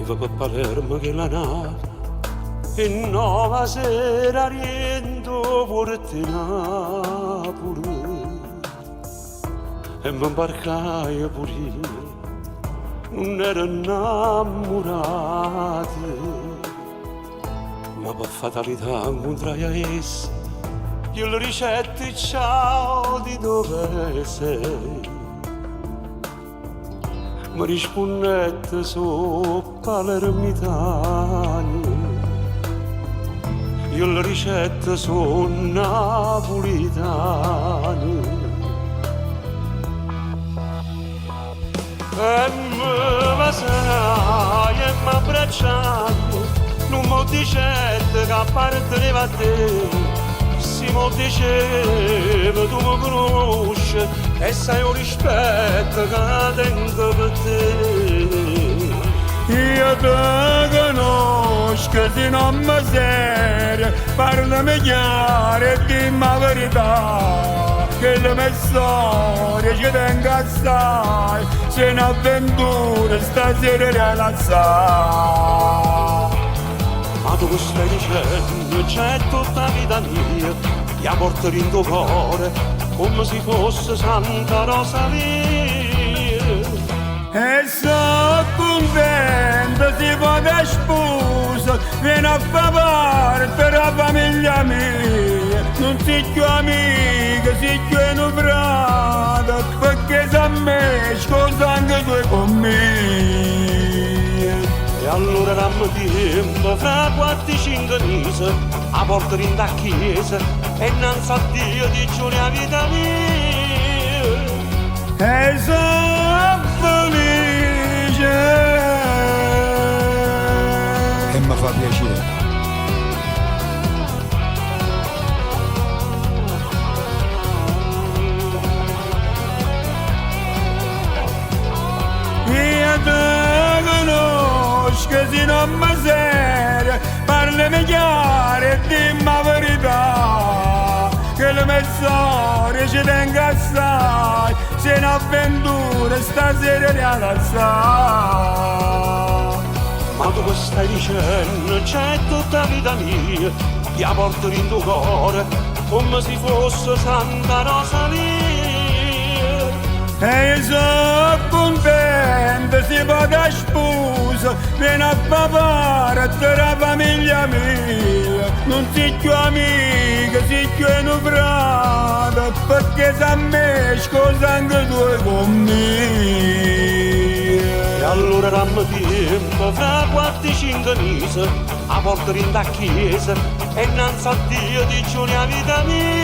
arriva per Palermo che la nave e nuova sera rientro porte Napoli e mi imbarcai pure io, non ero innamorato, ma per fatalità incontrai a essa, io le ricetti ciao di dove sei. Mi rispondette su palermitani, io le ricette sono napolitane. E mi vasai e mi abbracciando, non mi dicette che apparteneva a te. Si mi diceva tu mi conosci e sai un rispetto che tengo per te. Io te conosco se non mi serio, parlami chiaro e dimmi la verità, che le mie storie ci tengo assai, se un'avventura stasera realizzare. Ma tu stai dicendo c'è tutta la vita mia, la porto in tuo cuore come se fosse Santa Rosalia. E sono contento se vado a sposa, vieni a far parte della famiglia mia. Non sei più amica, sei più un frate, perché se a me scusa anche tu con me. E allora dammi tempo, fra 4-5 mesi, a porta in da chiesa e innanzi a Dio ti giuro la vita mia. E sono felice. E mi fa piacere. Io te conosco se non mi serio, parlami chiaro e dimmi la verità, che le mie storie ci tengo assai, se un'avventura stasera realizzare. Ma tu che stai dicendo c'è tutta la vita mia, la porto in tuo cuore come se fosse Santa Rosalia. E io sono contento se vado a sposa, vieni a far parte della famiglia mia. Non sei più amica, sei più un frate, perché se a me scusa anche tu con me. E allora dammi tempo, fra 4-5 mesi, a porta in da chiesa e innanzi a Dio ti giuro la vita mia.